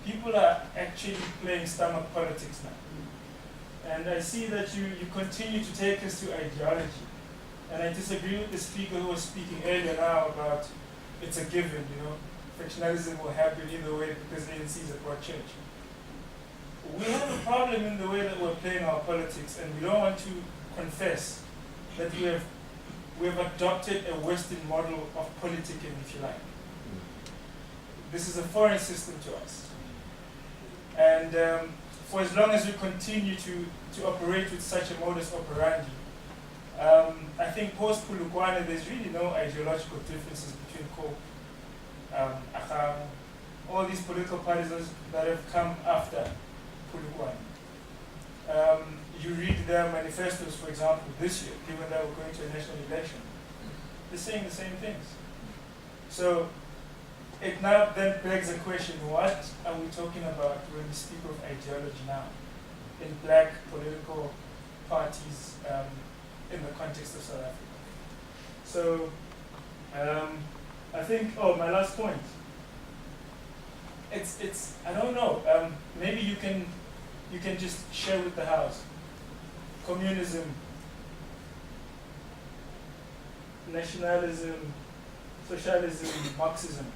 people are actually playing stomach politics now. And I see that you continue to take us to ideology. And I disagree with the speaker who was speaking earlier now about it's a given, factionalism will happen either way because ANC is a broad church. We have a problem in the way that we're playing our politics, and we don't want to confess that we have adopted a Western model of politicking, if you like. This is a foreign system to us. And for as long as we continue to operate with such a modus operandi, I think post-Polokwane, there's really no ideological differences between COPE, Acham, all these political parties that have come after Polokwane. You read their manifestos, for example, this year, given that we're going to a national election, they're saying the same things. So it now then begs the question, what are we talking about when we speak of ideology now in black political parties in the context of South Africa? So I think, my last point. It's I don't know, maybe you can just share with the House. Communism, nationalism, socialism, Marxism.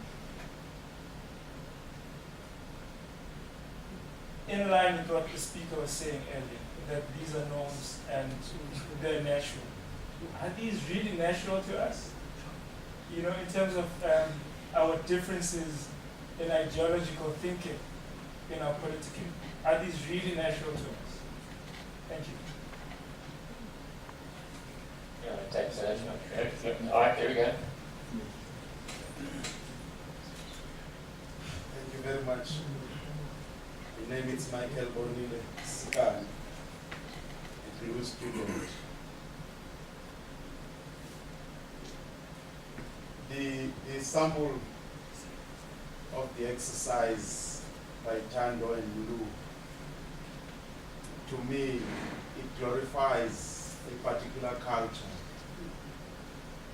In line with what the speaker was saying earlier, that these are norms and they're natural. Are these really natural to us? In terms of our differences in ideological thinking, in our politicking, are these really natural to us? Thank you. Thanks, all right, here we go. Thank you very much. My name is Michael Bonile Skan, a Blue student. The sample of the exercise by Tando and Lou, to me, it glorifies a particular culture,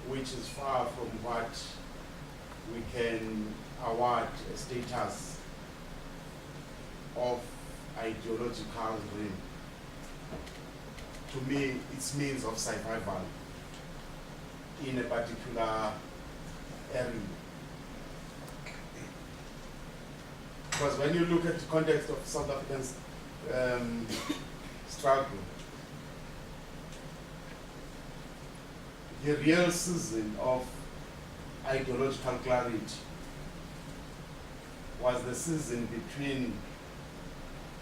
which is far from what we can award a status of ideological realm. To me, it's means of survival in a particular area. Because when you look at the context of South African struggle, the real season of ideological clarity was the season between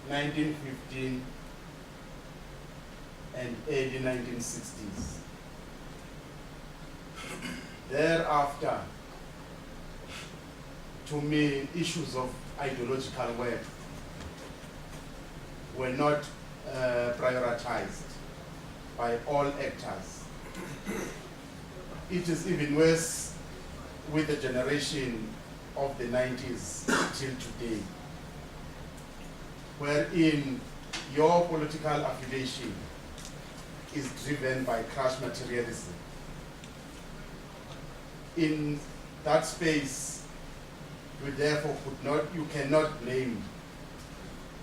1915 and early 1960s. Thereafter, to me, issues of ideological web were not prioritized by all actors. It is even worse with the generation of the 90s till today, wherein your political affiliation is driven by crash materialism. In that space, you cannot blame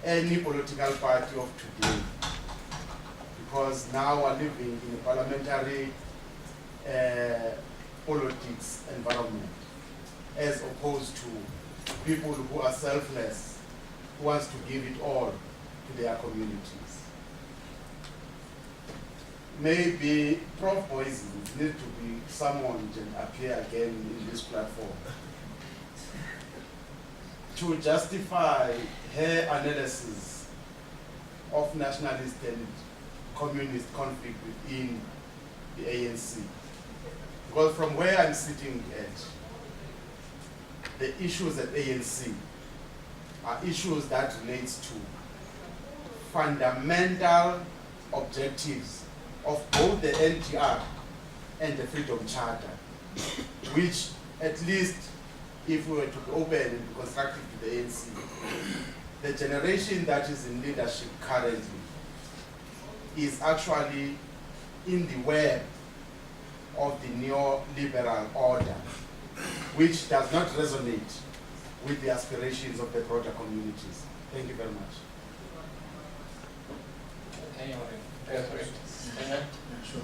any political party of today, because now we're living in a parliamentary politics environment, as opposed to people who are selfless, who wants to give it all to their communities. Maybe Prof. Boysen need to be summoned and appear again in this platform to justify her analysis of nationalist and communist conflict within the ANC. Because from where I'm sitting at, the issues at ANC are issues that relate to fundamental objectives of both the NTR and the Freedom Charter, which, at least if we were to be open and be constructive to the ANC, the generation that is in leadership currently is actually in the web of the neoliberal order, which does not resonate with the aspirations of the broader communities. Thank you very much. Okay, you want to go through it? Yeah, sure.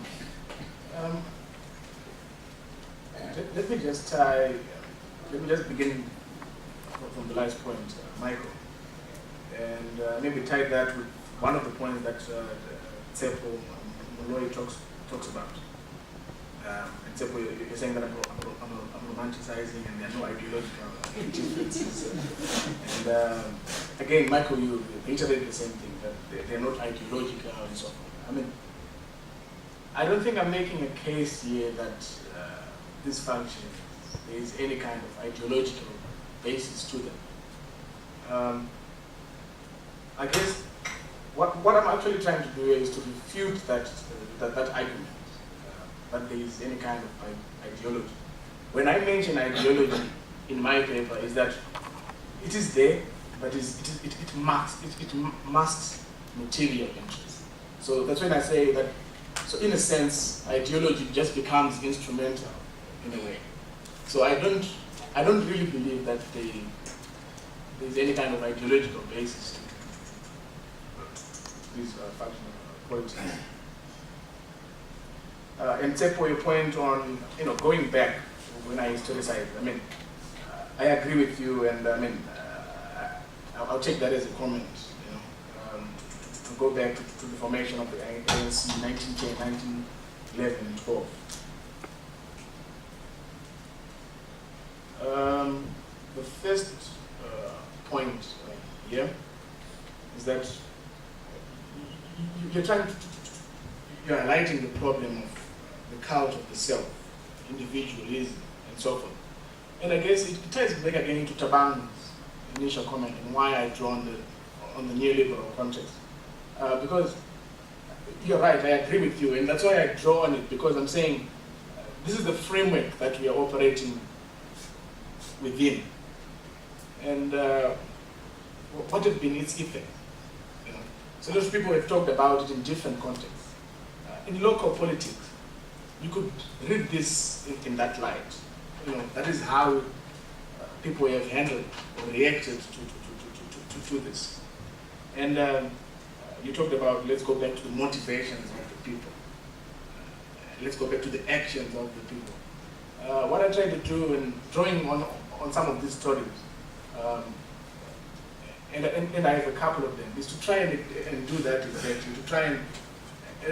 Let me just begin from the last point, Michael, and maybe tie that with one of the points that Tsepo Moloi talks about. And Tsepo, you're saying that I'm romanticizing and there are no ideological differences. And again, Michael, you reiterated the same thing, that they're not ideological and so forth. I mean, I don't think I'm making a case here that these functions, there is any kind of ideological basis to them. I guess what I'm actually trying to do is to refute that argument, that there is any kind of ideology. When I mention ideology in my paper, is that it is there, but it masks material interests. So that's when I say that. So in a sense, ideology just becomes instrumental in a way. So I don't really believe that there's any kind of ideological basis to these functional qualities. And Tsepo, your point on going back when I historicize, I mean, I agree with you, and I mean, I'll take that as a comment. To go back to the formation of the ANC, 1910, 1911, and 12. The first point here is that you're highlighting the problem of the cult of the self, individualism, and so forth. And I guess it ties back again into Taban's initial comment and why I draw on the neoliberal context. Because you're right, I agree with you, and that's why I draw on it, because I'm saying this is the framework that we are operating within. And what have been its effect? So those people have talked about it in different contexts. In local politics, you could read this in that light. That is how people have handled or reacted to this. And you talked about, let's go back to the motivations of the people. Let's go back to the actions of the people. What I try to do in drawing on some of these stories, and I have a couple of them, is to try and do that exactly, to try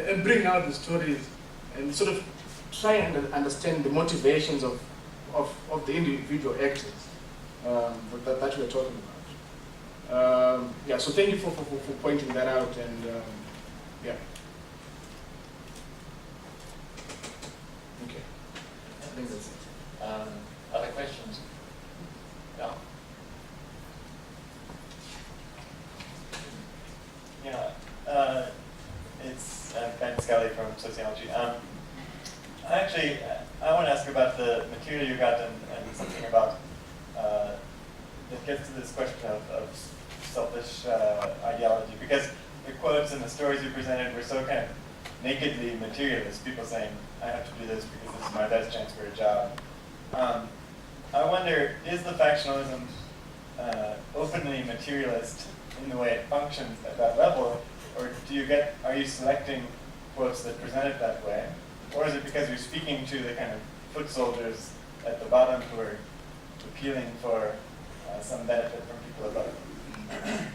and bring out the stories and sort of try and understand the motivations of the individual actors that we're talking about. Yeah, so thank you for pointing that out, and yeah. Okay, I think that's it. Other questions? Yeah. Yeah, it's Ben Scully from Sociology. Actually, I want to ask about the material you got and something about that gets to this question of selfish ideology, because the quotes and the stories you presented were so kind of nakedly materialist, people saying, I have to do this because this is my best chance for a job. I wonder, is the factionalism openly materialist in the way it functions at that level, or are you selecting quotes that present it that way? Or is it because you're speaking to the kind of foot soldiers at the bottom who are appealing for some benefit from people above?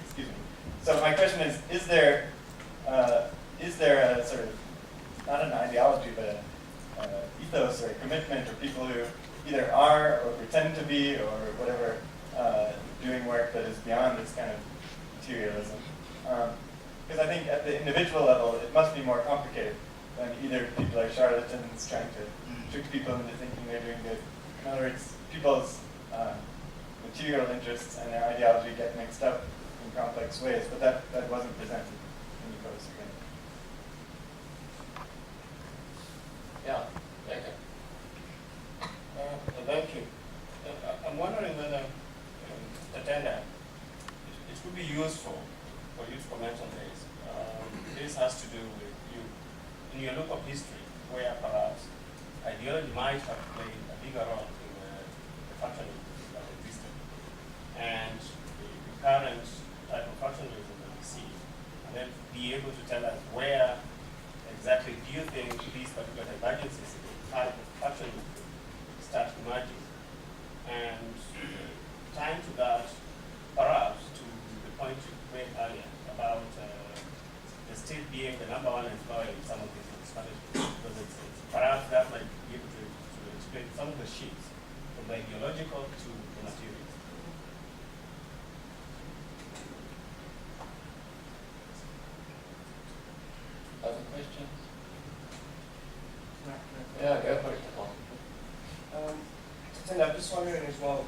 Excuse me. So my question is there a sort of, not an ideology, but an ethos or a commitment, or people who either are or pretend to be or whatever, doing work that is beyond this kind of materialism? Because I think at the individual level, it must be more complicated than either people are charlatans trying to trick people into thinking they're doing good. In other words, people's material interests and their ideology get mixed up in complex ways, but that wasn't presented in the post again. Yeah, okay. Thank you. I'm wondering whether Tatenda, it would be useful for you to comment on this. This has to do with you, in your look of history, where perhaps ideology might have played a bigger role in the functioning that existed. and the current type of factionalism that we see, and then be able to tell us where exactly do you think these particular divergences in the type of factionalism start emerging, and tying to that, perhaps to the point you made earlier about the state being the number one employer in some of these municipalities, because it's perhaps that might be able to explain some of the shifts from the ideological to the material. Other questions? Yeah, go for it. I'm just wondering as well,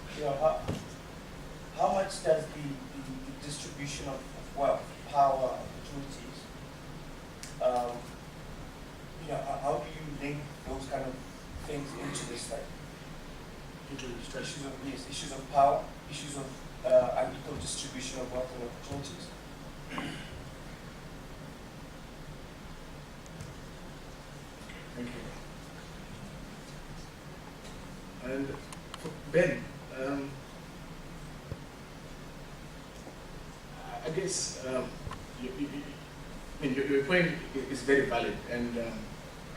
how much does the distribution of wealth, power, opportunities, how do you link those kind of things into this, like, issues of power, issues of unequal distribution of wealth and opportunities? Thank you. And Ben, I guess your point is very valid, and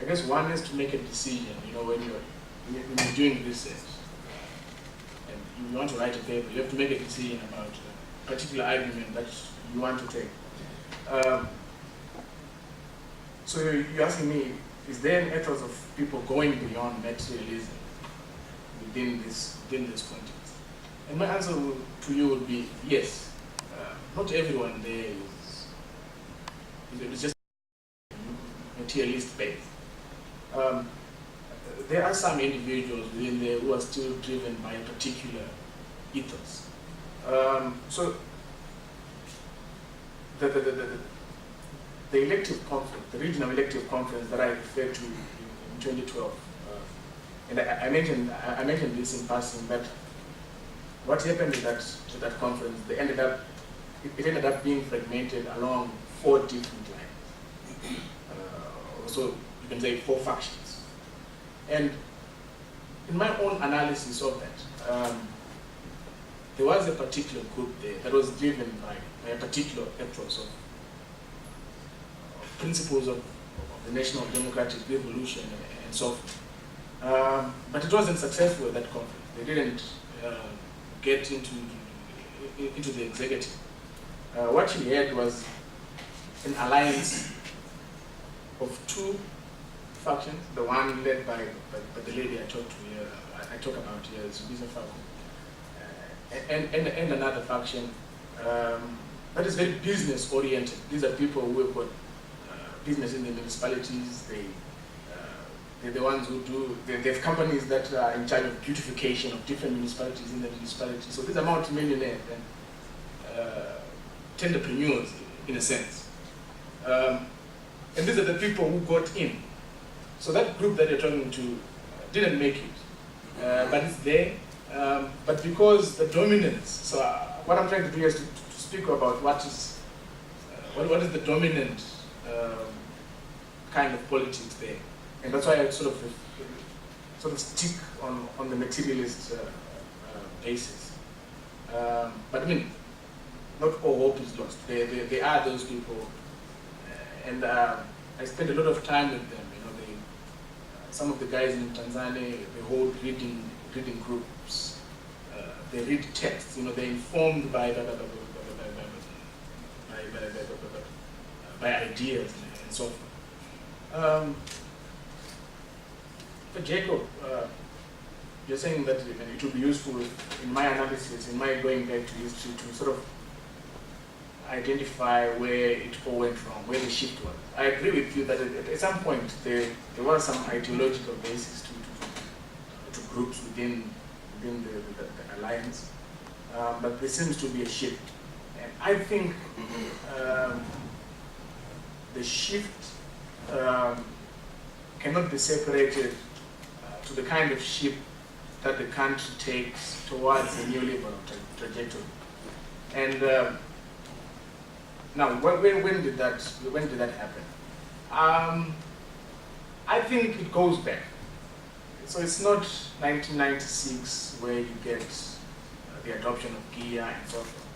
I guess one is to make a decision. When you're doing research and you want to write a paper, you have to make a decision about a particular argument that you want to take. So you're asking me, is there an ethos of people going beyond materialism within this context? And my answer to you would be yes. Not everyone there is just materialist based. There are some individuals within there who are still driven by a particular ethos. So the elective conference, the regional elective conference that I referred to in 2012, and I mentioned this in passing, but what happened at that conference, it ended up being fragmented along 4 different lines. So you can say 4 factions. And in my own analysis of that, there was a particular group there that was driven by a particular ethos of principles of the national democratic revolution and so forth. But it wasn't successful at that conference. They didn't get into the executive. What we had was an alliance of 2 factions, the one led by the lady I talk about here, Zubisa Fako, and another faction that is very business oriented. These are people who have got business in the municipalities. They're the ones who they have companies that are in charge of beautification of different municipalities in the municipality. So these are multi-millionaires and entrepreneurs in a sense. And these are the people who got in. So that group that you're talking to didn't make it, but it's there. But because the dominance, so what I'm trying to do is to speak about what is the dominant kind of politics there. And that's why I sort of stick on the materialist basis. But I mean, not all hope is lost. There are those people, and I spend a lot of time with them. Some of the guys in Tanzania, they hold reading groups. They read texts. They're informed by ideas and so forth. But Jacob, you're saying that it would be useful in my analysis, in my going back to history, to sort of identify where it all went wrong, where the shift was. I agree with you that at some point there was some ideological basis to groups within the alliance, but there seems to be a shift. And I think the shift cannot be separated to the kind of shift that the country takes towards a neoliberal trajectory. And now, when did that happen? I think it goes back. So it's not 1996 where you get the adoption of gear and so forth.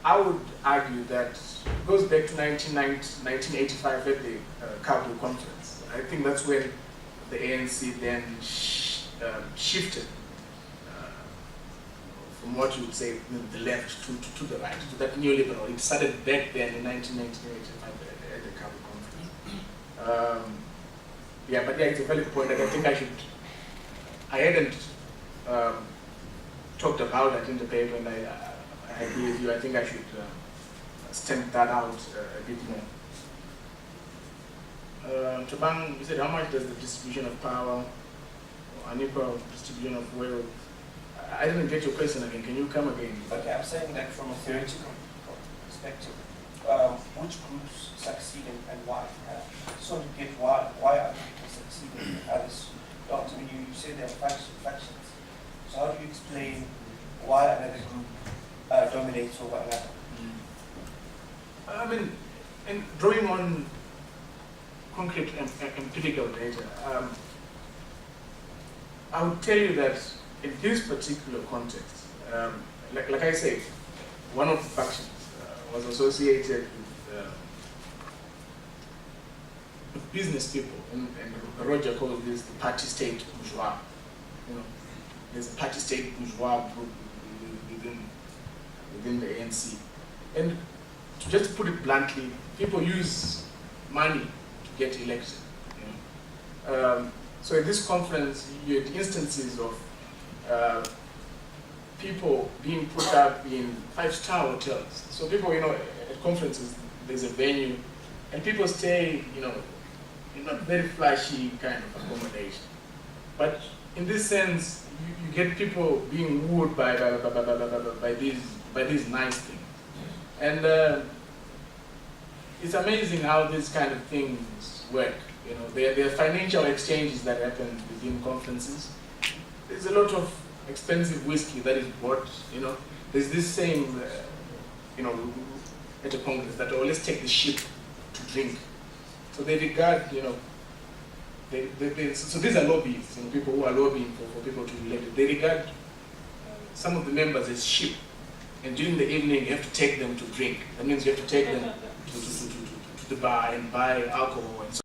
I would argue that it goes back to 1985 at the Kabul conference. I think that's when the ANC then shifted from what you would say the left to the right, to that neoliberal. It started back then in 1985 at the Kabul conference. Yeah, but yeah, it's a valid point that I think I hadn't talked about that in the paper, and I agree with you. I think I should stamp that out a bit more. Chabang, you said how much does the distribution of power, or unequal distribution of wealth? I didn't get your question again. Can you come again? Okay, I'm saying that from a theoretical perspective, which groups succeed and why? So to get why are people succeeding and others don't? I mean, you say there are factions. So how do you explain why another group dominates over another? I mean, and drawing on concrete and empirical data, I would tell you that in this particular context, like I said, one of the factions was associated with business people, and Roger calls this the party state bourgeois. You know, there's a party state bourgeois group within the ANC, and just to put it bluntly, people use money to get elected. You know? So at this conference, you had instances of people being put up in 5-star hotels. So people, you know, at conferences, there's a venue, and people stay, you know, in not very flashy kind of accommodation. But in this sense, you get people being wooed by these nice things. And it's amazing how these kind of things work. You know, there are financial exchanges that happen within conferences. There's a lot of expensive whiskey that is bought. You know, there's this saying, you know, at a congress that, oh, let's take the ship to drink. So they regard, you know, so these are lobbyists, you know, people who are lobbying for people to be elected. They regard some of the members as sheep, and during the evening you have to take them to drink. That means you have to take them to the bar and buy alcohol and so